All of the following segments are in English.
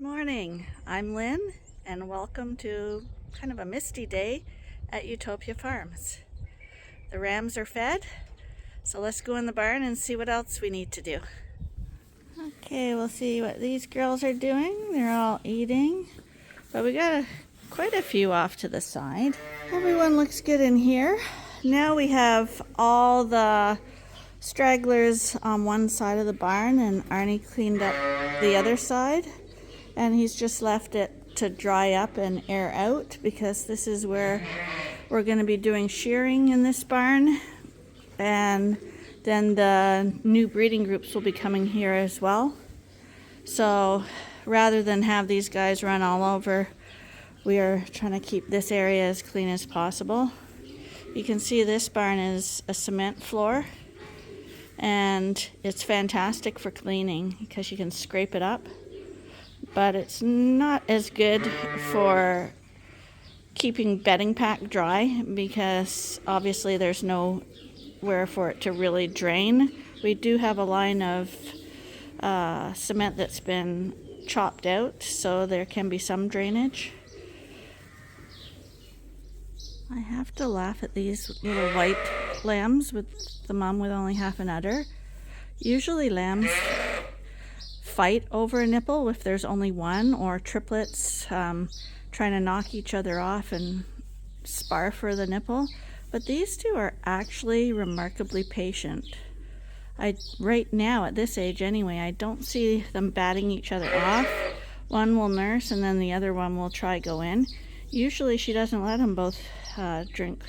Morning, I'm Lynn, and welcome to kind of a misty day at Ewetopia Farms. The rams are fed, so let's go in the barn and see what else we need to do. Okay, we'll see what these girls are doing. They're all eating, but we got quite a few off to the side. Everyone looks good in here. Now we have all the stragglers on one side of the barn, and Arnie cleaned up the other side. And he's just left it to dry up and air out because this is where we're going to be doing shearing in this barn. And then the new breeding groups will be coming here as well. So rather than have these guys run all over, we are trying to keep this area as clean as possible. You can see this barn is a cement floor, and it's fantastic for cleaning because you can scrape it up. But it's not as good for keeping bedding pack dry because obviously there's nowhere for it to really drain. We do have a line of cement that's been chopped out, so there can be some drainage. I have to laugh at these little white lambs with the mom with only half an udder. Usually lambs fight over a nipple if there's only one, or triplets trying to knock each other off and spar for the nipple. But these two are actually remarkably patient. Right now at this age anyway, I don't see them batting each other off. One will nurse and then the other one will try go in. Usually she doesn't let them both drink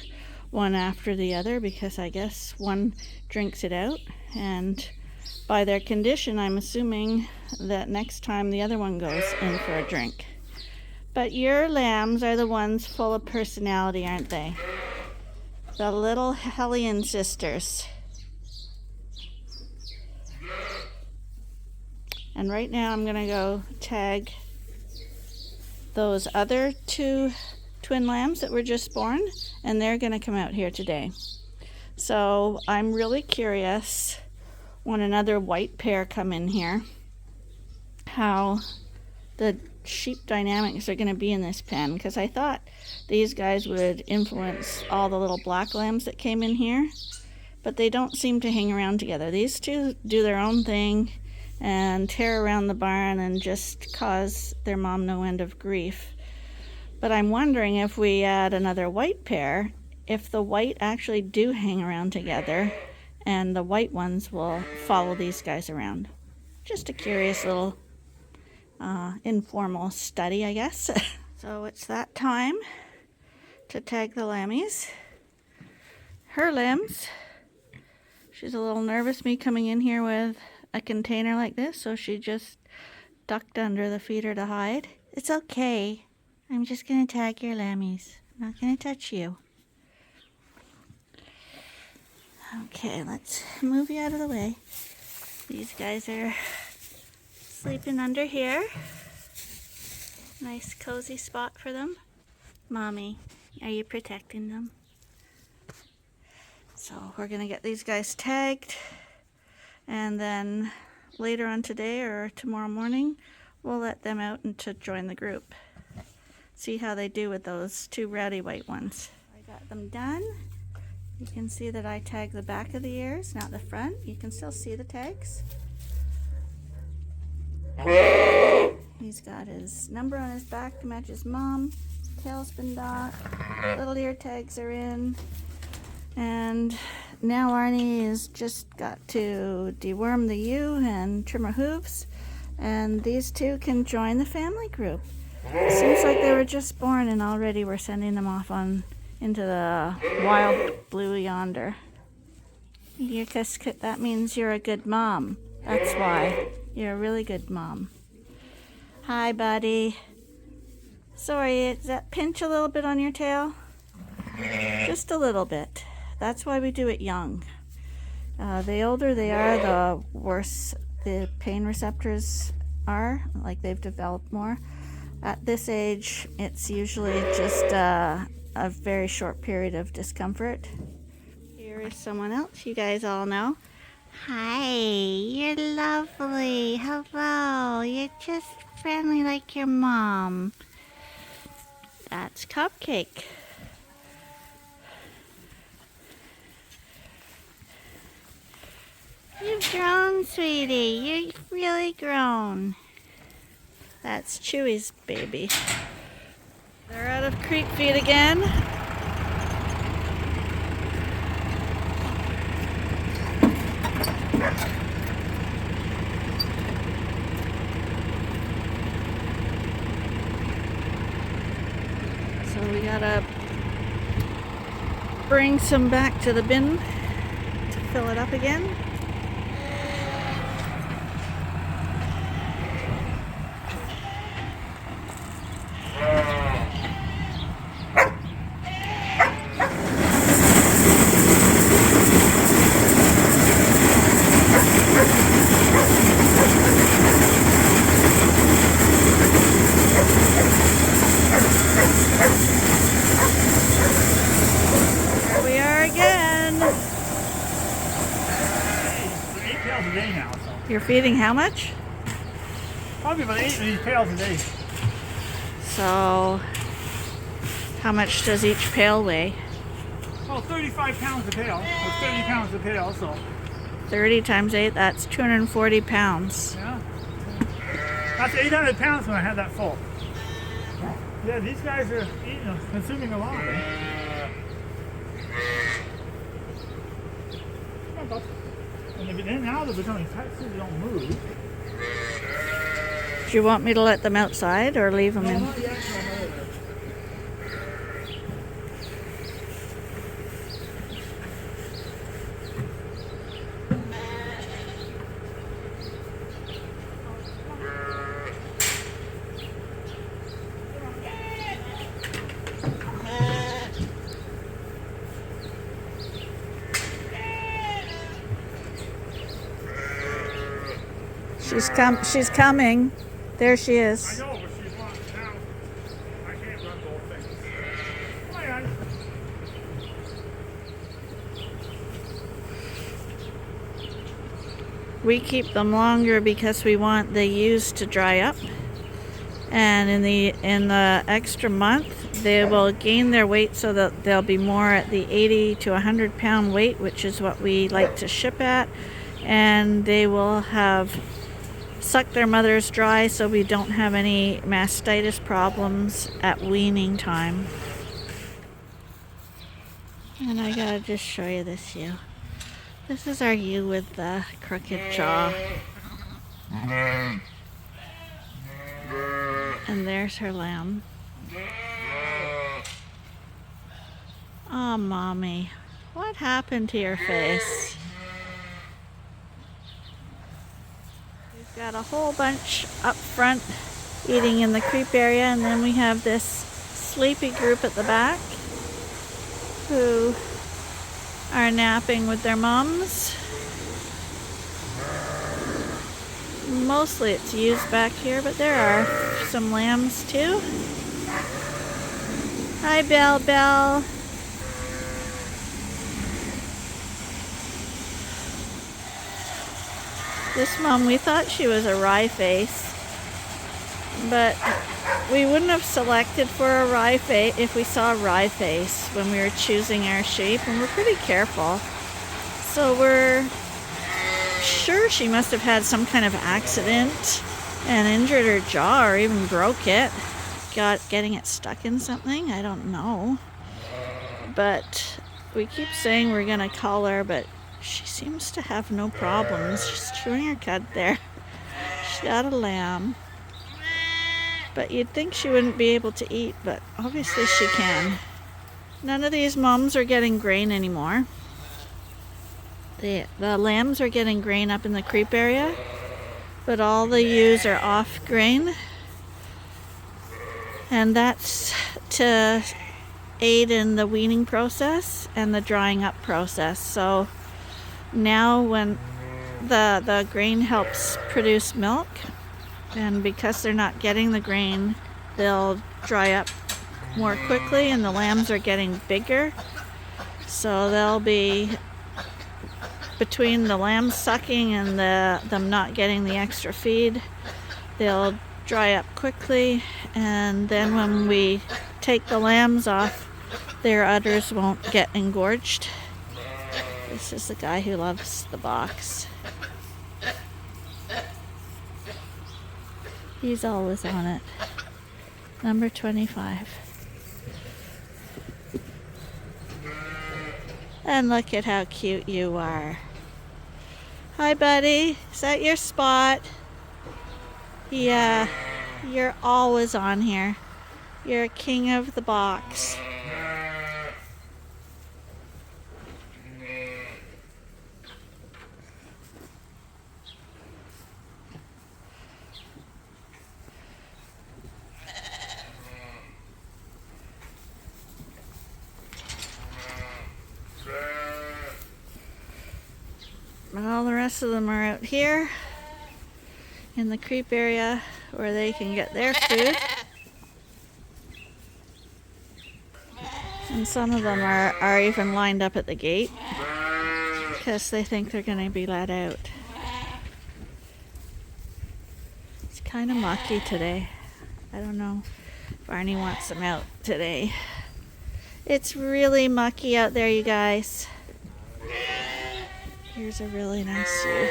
one after the other because I guess one drinks it out, and by their condition, I'm assuming that next time the other one goes in for a drink. But your lambs are the ones full of personality, aren't they? The little hellion sisters. And right now I'm going to go tag those other two twin lambs that were just born, and they're going to come out here today. So I'm really curious, when another white pair come in here, how the sheep dynamics are going to be in this pen, because I thought these guys would influence all the little black lambs that came in here, but they don't seem to hang around together. These two do their own thing and tear around the barn and just cause their mom no end of grief. But I'm wondering if we add another white pair, if the white actually do hang around together and the white ones will follow these guys around. Just a curious little informal study, I guess. So it's that time to tag the lammies. Her limbs, she's a little nervous me coming in here with a container like this, so she just ducked under the feeder to hide. It's okay. I'm just going to tag your lammies. I'm not going to touch you. Okay, let's move you out of the way. These guys are sleeping under here. Nice cozy spot for them. Mommy, are you protecting them? So we're gonna get these guys tagged, and then later on today or tomorrow morning, we'll let them out and to join the group. See how they do with those two rowdy white ones. I got them done. You can see that I tag the back of the ears, not the front. You can still see the tags. He's got his number on his back to match his mom. His tail's been docked. Little ear tags are in. And now Arnie has just got to deworm the ewe and trim her hooves. And these two can join the family group. It seems like they were just born and already we're sending them off into the wild blue yonder. That means you're a good mom. That's why. You're a really good mom. Hi, buddy. Sorry, does that pinch a little bit on your tail? Just a little bit. That's why we do it young. The older they are, the worse the pain receptors are, like they've developed more. At this age, it's usually just a very short period of discomfort. Here is someone else you guys all know. Hi, you're lovely. lovely. Hello. You're just friendly like your mom. That's Cupcake. You've grown, sweetie. You've really grown. That's Chewy's baby. They're out of creek feed again. So we gotta bring some back to the bin to fill it up again. You're feeding how much? Probably about 8 of these pails a day. So, how much does each pail weigh? Oh, 35 pounds a pail, or 30 pounds a pail, so. 30 times 8, that's 240 pounds. Yeah. That's 800 pounds when I had that full. Yeah, these guys are eating, consuming a lot. And now they're becoming tight so they don't move. Do you want me to let them outside or leave them in? Not yet. She's coming. There she is. I know, but she's not now. I can't run the whole thing. Hi, hi. We keep them longer because we want the ewes to dry up, and in the extra month they will gain their weight so that they'll be more at the 80 to 100 pound weight, which is what we like to ship at, and they will have sucked their mothers dry so we don't have any mastitis problems at weaning time. And I gotta just show you this ewe. This is our ewe with the crooked jaw. And there's her lamb. Oh, mommy, what happened to your face? We've got a whole bunch up front eating in the creep area, and then we have this sleepy group at the back who are napping with their mums. Mostly it's ewes back here, but there are some lambs too. Hi, Belle Belle. This mom, we thought she was a rye face, but we wouldn't have selected for a rye face if we saw a rye face when we were choosing our sheep, and we're pretty careful. So we're sure she must have had some kind of accident and injured her jaw or even broke it. Getting it stuck in something, I don't know. But we keep saying we're gonna call her, but she seems to have no problems. She's chewing her cud there. She's got a lamb. But you'd think she wouldn't be able to eat, but obviously she can. None of these mums are getting grain anymore. The lambs are getting grain up in the creep area, but all the ewes are off grain. And that's to aid in the weaning process and the drying up process. So now when the grain helps produce milk, and because they're not getting the grain, they'll dry up more quickly, and the lambs are getting bigger, so they'll be between the lambs sucking and them not getting the extra feed, they'll dry up quickly, and then when we take the lambs off, their udders won't get engorged. This is the guy who loves the box. He's always on it. Number 25. And look at how cute you are. Hi, buddy. Is that your spot? Yeah, you're always on here. You're king of the box. All the rest of them are out here in the creep area where they can get their food. And some of them are even lined up at the gate because they think they're going to be let out. It's kind of mucky today. I don't know if Arnie wants them out today. It's really mucky out there, you guys. Here's a really nice view.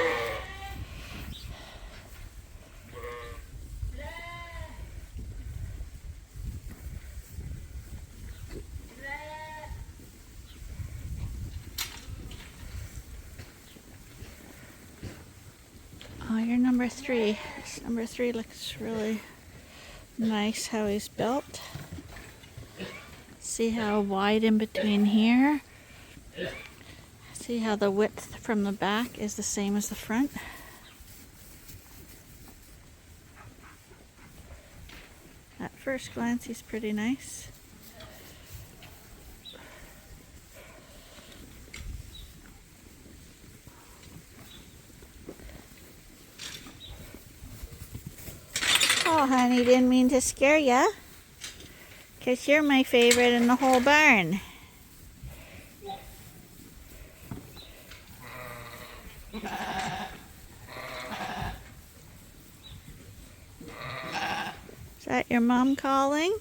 Oh, you're number 3. Number 3 looks really nice how he's built. See how wide in between here? See how the width from the back is the same as the front? At first glance, he's pretty nice. Oh, honey, didn't mean to scare ya. 'Cause you're my favorite in the whole barn. Is that your mom calling?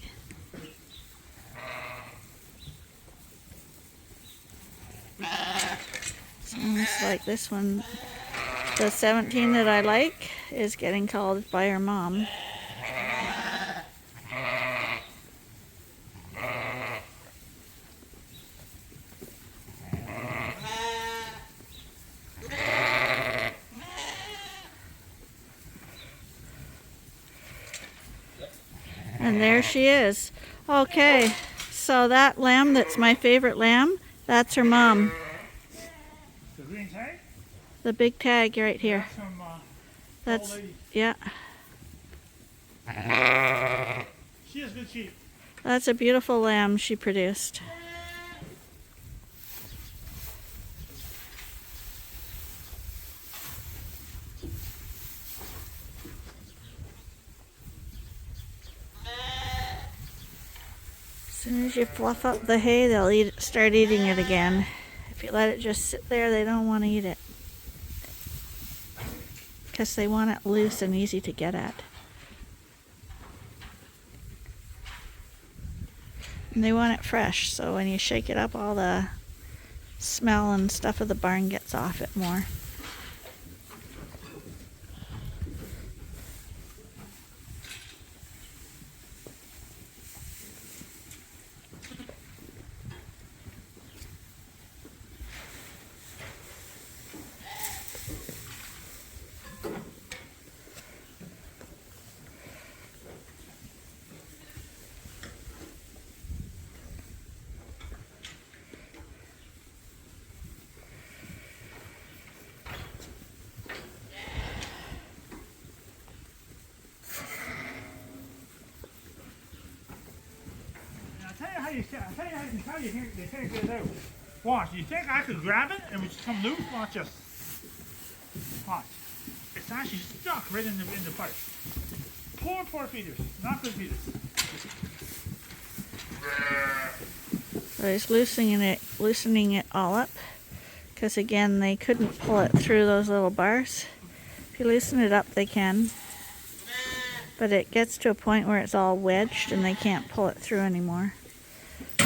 Sounds like this one, the 17 that I like, is getting called by her mom. And there she is. Okay, so that lamb that's my favorite lamb, that's her mom. The green tag? The big tag right here. That's That's, yeah. She has good sheep. That's a beautiful lamb she produced. As soon as you fluff up the hay, they'll start eating it again. If you let it just sit there, they don't want to eat it. Because they want it loose and easy to get at. And they want it fresh, so when you shake it up, all the smell and stuff of the barn gets off it more. I'll tell you how they can't get it out. Watch, you think I could grab it and it would come loose? Watch this. Watch. It's actually stuck right in the pipe. Poor feeders. Not good feeders. So he's loosening it all up because again, they couldn't pull it through those little bars. If you loosen it up, they can. But it gets to a point where it's all wedged and they can't pull it through anymore.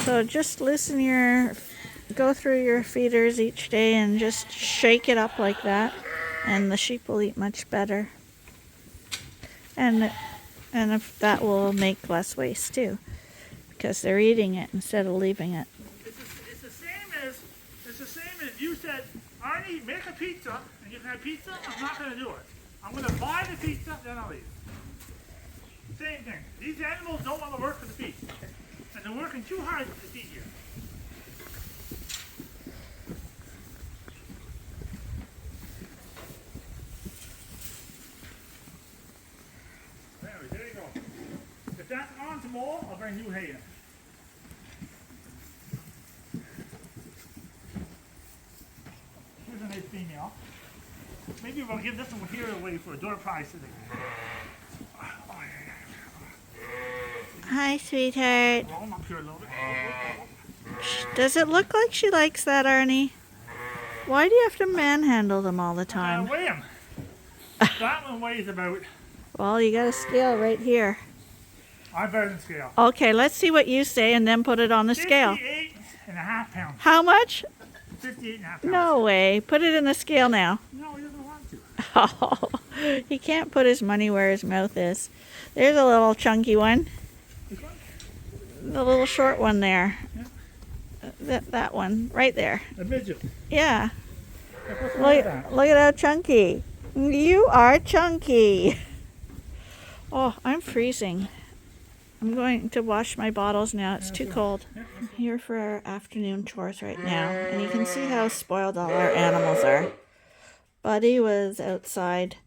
So just go through your feeders each day and just shake it up like that, and the sheep will eat much better. And if that will make less waste too, because they're eating it instead of leaving it. It's the same as you said, Arnie, make a pizza, and you can have pizza. I'm not going to do it. I'm going to buy the pizza, then I'll eat it. Same thing. These animals don't want to work for the feed, and they're working too hard to feed you. There you go. If that's on to mold, I'll bring new hay in. Here's a nice female. Maybe we'll give this one here away for a door prize today. Hi, sweetheart. Roll them up here a little bit. Does it look like she likes that, Arnie? Why do you have to manhandle them all the time? Weigh them. That one weighs about... Well, you got a scale right here. I better than scale. Okay, let's see what you say and then put it on the scale. 58.5 pounds. How much? 58.5 pounds. No way. Put it in the scale now. No, he doesn't want to. Oh, he can't put his money where his mouth is. There's a little chunky one. This one? The little short one there. Yeah. That one, right there. A midget. Yeah. What's wrong with that? Look at how chunky. You are chunky. Oh, I'm freezing. I'm going to wash my bottles now. It's too cold. I'm here for our afternoon chores right now, and you can see how spoiled all our animals are. Buddy was outside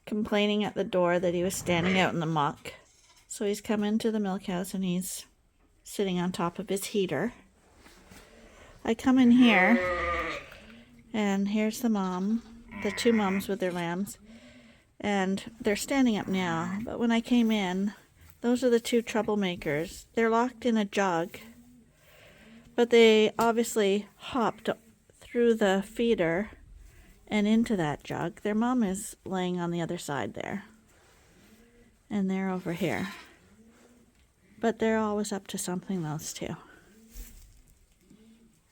complaining at the door that he was standing out in the muck. So he's come into the milk house and he's sitting on top of his heater. I come in here, and here's the mom, the two moms with their lambs, and they're standing up now. But when I came in, those are the two troublemakers. They're locked in a jug, but they obviously hopped through the feeder and into that jug. Their mom is laying on the other side there, and they're over here. But they're always up to something, those two.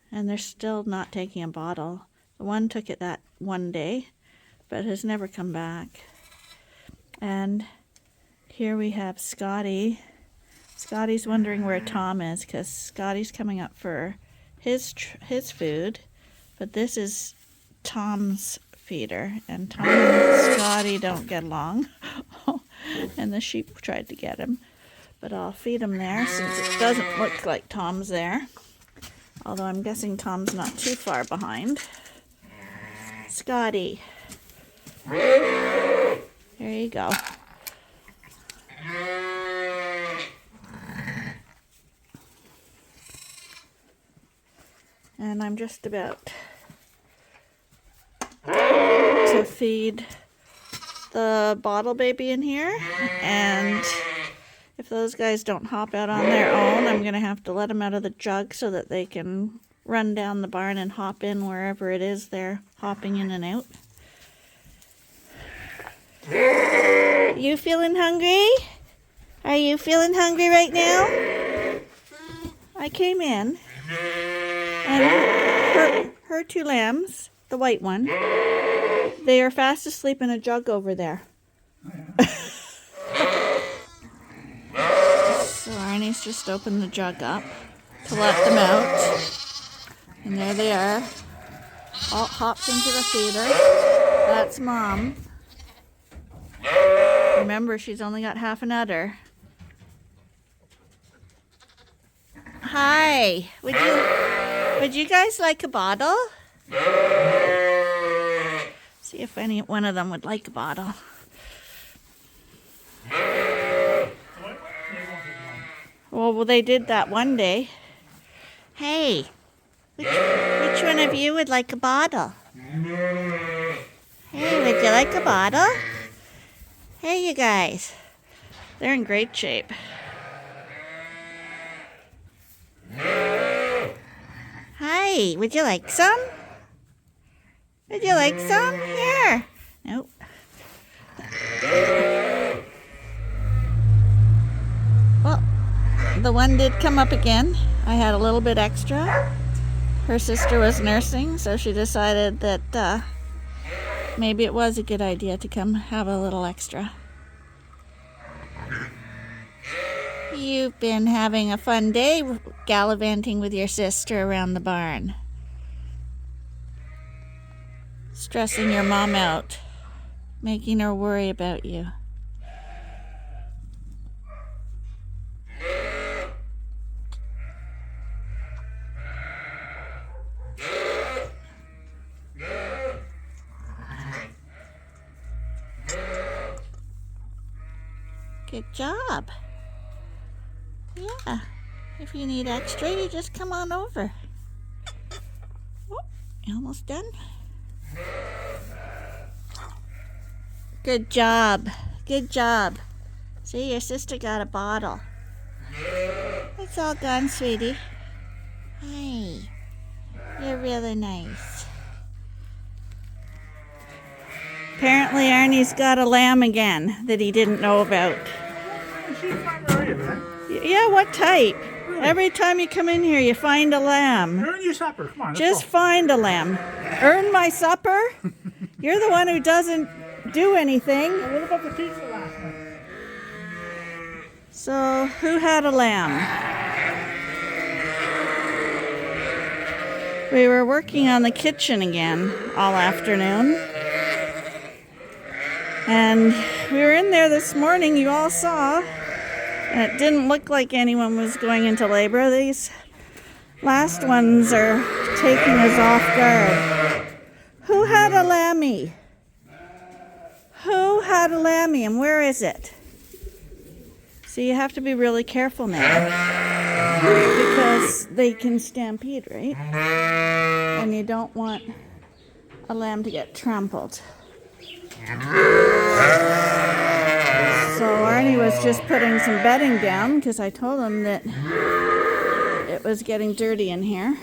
And they're still not taking a bottle. The one took it that one day, but has never come back. And here we have Scotty. Scotty's wondering where Tom is, because Scotty's coming up for his food. But this is Tom's feeder, and Tom and Scotty don't get along. And the sheep tried to get him. But I'll feed him there, since it doesn't look like Tom's there. Although I'm guessing Tom's not too far behind. Scotty. There you go. And I'm just about to feed the bottle baby in here, and if those guys don't hop out on their own, I'm going to have to let them out of the jug so that they can run down the barn and hop in wherever it is they're hopping in and out. You feeling hungry? Are you feeling hungry right now? I came in, and her two lambs, the white one, they are fast asleep in a jug over there. So Arnie's just opened the jug up to let them out. And there they are. All hopped into the feeder. That's Mom. Remember, she's only got half an udder. Hi. Would you guys like a bottle? See if any one of them would like a bottle. Well, they did that one day. Hey, which one of you would like a bottle? Hey, would you like a bottle? Hey, you guys. They're in great shape. Hi, would you like some? Would you like some? Here. Nope. Well, the one did come up again. I had a little bit extra. Her sister was nursing, so she decided that maybe it was a good idea to come have a little extra. You've been having a fun day gallivanting with your sister around the barn. Stressing your mom out, making her worry about you. Good job. Yeah, if you need extra, you just come on over. Oh, you almost done? Good job. Good job. See, your sister got a bottle. It's all gone, sweetie. Hi. You're really nice. Apparently Arnie's got a lamb again that he didn't know about. Yeah, what type? Really? Every time you come in here, you find a lamb. Earn your supper. Come on, just find a lamb. Earn my supper? You're the one who doesn't do anything. Well, what about the pizza last night? So, who had a lamb? We were working on the kitchen again all afternoon. And we were in there this morning, you all saw. And it didn't look like anyone was going into labor. These last ones are taking us off guard. Who had a lammy? Who had a lammy and where is it? So you have to be really careful now because they can stampede, right? And you don't want a lamb to get trampled. So Arnie was just putting some bedding down because I told him that it was getting dirty in here.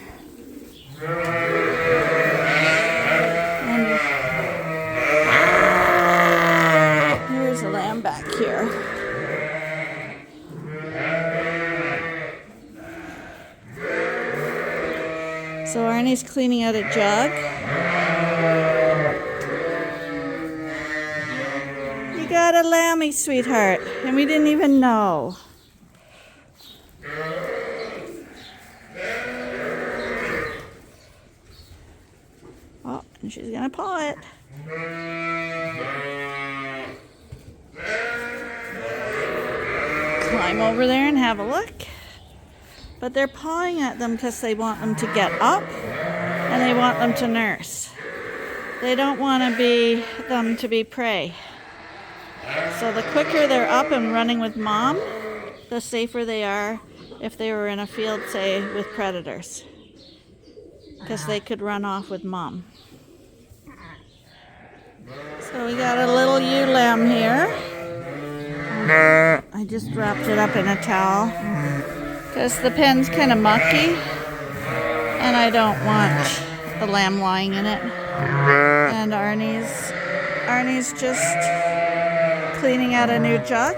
And here's a lamb back here. So Arnie's cleaning out a jug. You got a lammy, sweetheart, and we didn't even know. Oh, and she's gonna paw it. Climb over there and have a look. But they're pawing at them because they want them to get up and they want them to nurse. They don't want them to be prey. So the quicker they're up and running with mom, the safer they are if they were in a field, say, with predators. Because they could run off with mom. So we got a little ewe lamb here. I just wrapped it up in a towel because the pen's kind of mucky and I don't want the lamb lying in it. And Arnie's just cleaning out a new jug.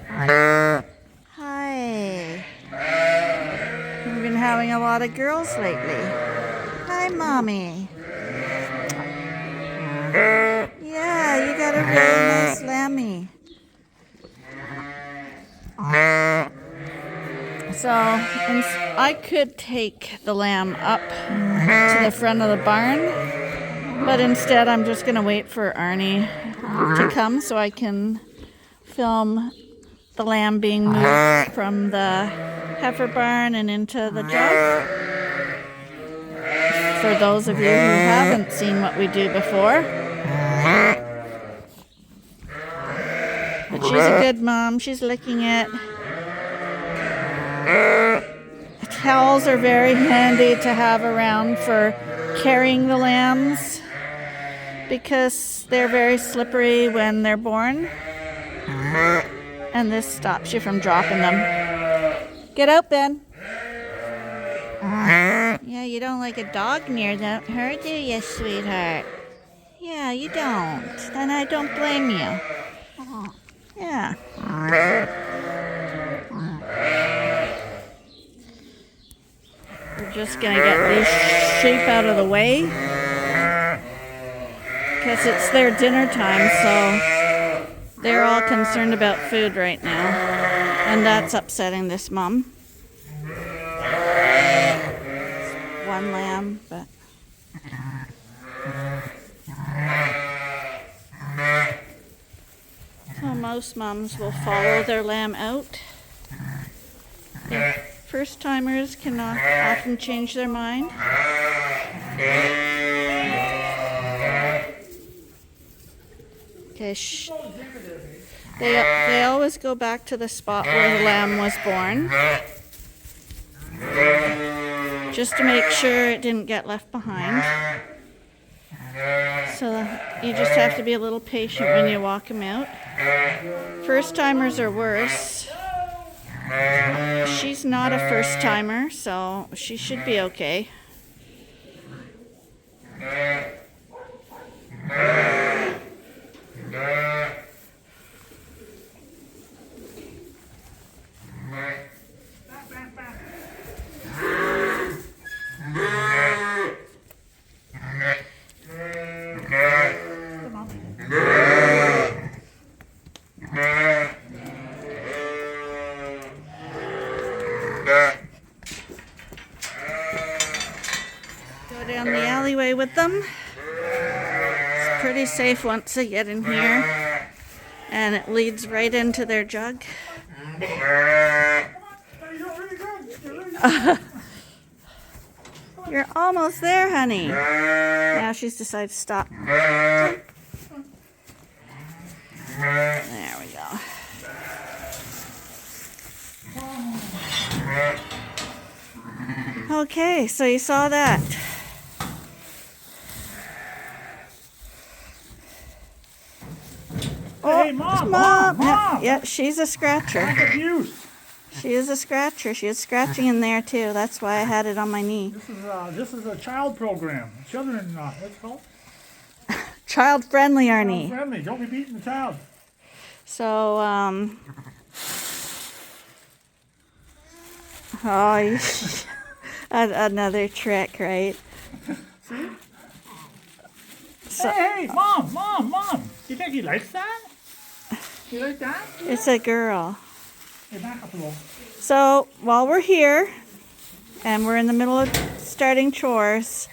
Hi. We've been having a lot of girls lately. Hi, Mommy. Yeah, you got a really nice lammy. So, I could take the lamb up to the front of the barn, but instead I'm just going to wait for Arnie to come so I can film the lamb being moved from the heifer barn and into the jug. For those of you who haven't seen what we do before. But she's a good mom. She's licking it. Towels are very handy to have around for carrying the lambs because they're very slippery when they're born. And this stops you from dropping them. Get out, Ben. Yeah, you don't like a dog near her, do you, sweetheart? Yeah, you don't. And I don't blame you. Yeah. We're just gonna get these sheep out of the way because it's their dinner time, so they're all concerned about food right now, and that's upsetting this mom. It's one lamb, but so most moms will follow their lamb out. First timers can often change their mind. Okay, they always go back to the spot where the lamb was born, just to make sure it didn't get left behind. So you just have to be a little patient when you walk them out. First timers are worse. She's not a first timer, so she should be okay. Go down the alleyway with them. It's pretty safe once they get in here, and it leads right into their jug. You're almost there, honey. Now she's decided to stop. There we go. Okay, so you saw that. Hey, Mom! Yeah, she's a scratcher. That's abuse. She is a scratcher. She is scratching in there too. That's why I had it on my knee. This is a child program. Children, what's it called? Child friendly, Arnie. Child friendly. Don't be beating the child. So, oh, another trick, right? See? So, Hey, Mom! You think he likes that? You like that? it's a girl. Hey, back up a little. So, while we're here, and we're in the middle of starting chores,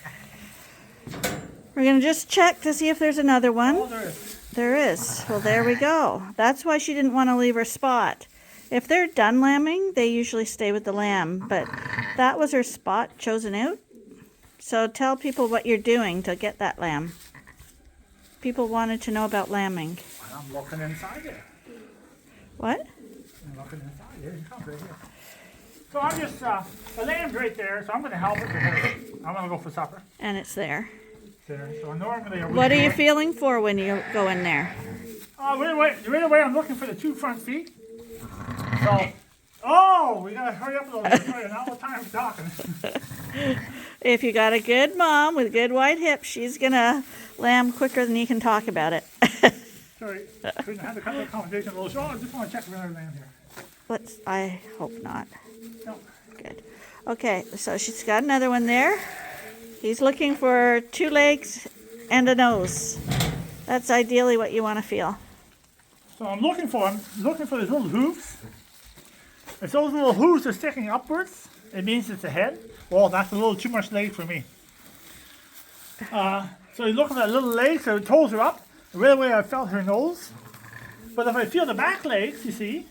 we're going to just check to see if there's another one. Oh, there is. There is. Well, there we go. That's why she didn't want to leave her spot. If they're done lambing, they usually stay with the lamb, but that was her spot chosen out. So tell people what you're doing to get that lamb. People wanted to know about lambing. I'm looking inside there. What? I'm looking inside here. It comes right here. So I'm just, the lamb's right there, so I'm going to help it because I'm going to go for supper. And it's there. There. So normally I would. What are you feeling for when you go in there? Right away, I'm looking for the two front feet. So, we gotta hurry up a little bit. Sorry, not what time for talking. If you got a good mom with good wide hips, she's gonna lamb quicker than you can talk about it. Sorry, couldn't have the conversation a little short. I just want to check for another lamb here. I hope not. No. Good. Okay, so she's got another one there. He's looking for 2 legs and a nose. That's ideally what you want to feel. So I'm looking for those little hooves. If those little hooves are sticking upwards, it means it's a head. Well, that's a little too much leg for me. So you look at that little leg, so the toes are up. Right away I felt her nose. But if I feel the back legs, you see,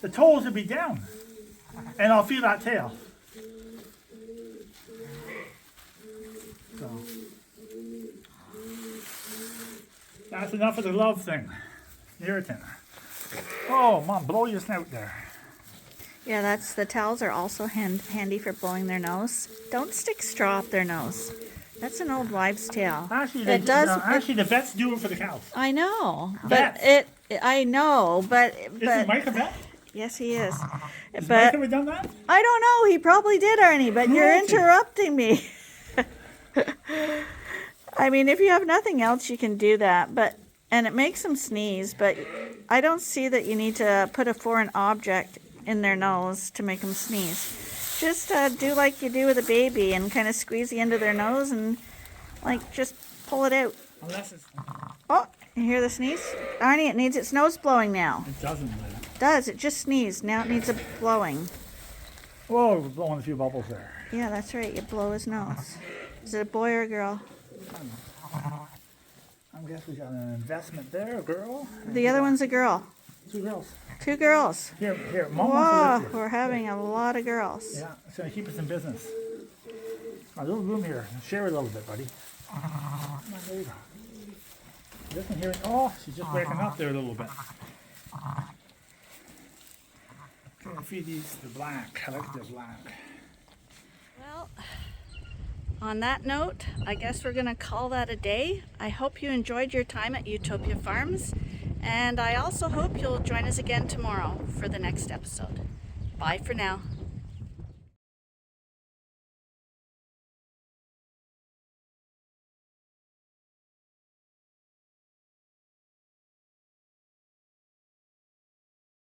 the toes will be down. And I'll feel that tail. So that's enough of the love thing. Irritant. Oh, Mom, blow your snout there. Yeah, the towels are also handy for blowing their nose. Don't stick straw up their nose. That's an old wives' tale. Actually, the vets do it for the cows. I know, Vets. but I know, but Isn't Mike a vet? yes, he is. Has But Mike ever done that? I don't know. He probably did, Arnie. But you're has he? interrupting me. I mean, if you have nothing else, you can do that, and it makes them sneeze, but I don't see that you need to put a foreign object in their nose to make them sneeze. Just do like you do with a baby and kind of squeeze the end of their nose and like just pull it out. Unless it's... Oh, you hear the sneeze? Arnie, it needs its nose blowing now. It doesn't, Lynn. It does, it just sneezed. Now it needs a blowing. Whoa, we're blowing a few bubbles there. Yeah, that's right, you blow his nose. Is it a boy or a girl? I guess we got an investment there, a girl. The other one's a girl. 2 girls. 2 girls. Here, Mom wants to Whoa, live here. we're having a lot of girls. Yeah, it's going to keep us in business. A little room here. Share a little bit, buddy. Come on, there you go. Listen here. Oh, she's just waking up there a little bit. Okay, feed these the black. I like the black. Well, on that note, I guess we're going to call that a day. I hope you enjoyed your time at Ewetopia Farms, and I also hope you'll join us again tomorrow for the next episode. Bye for now.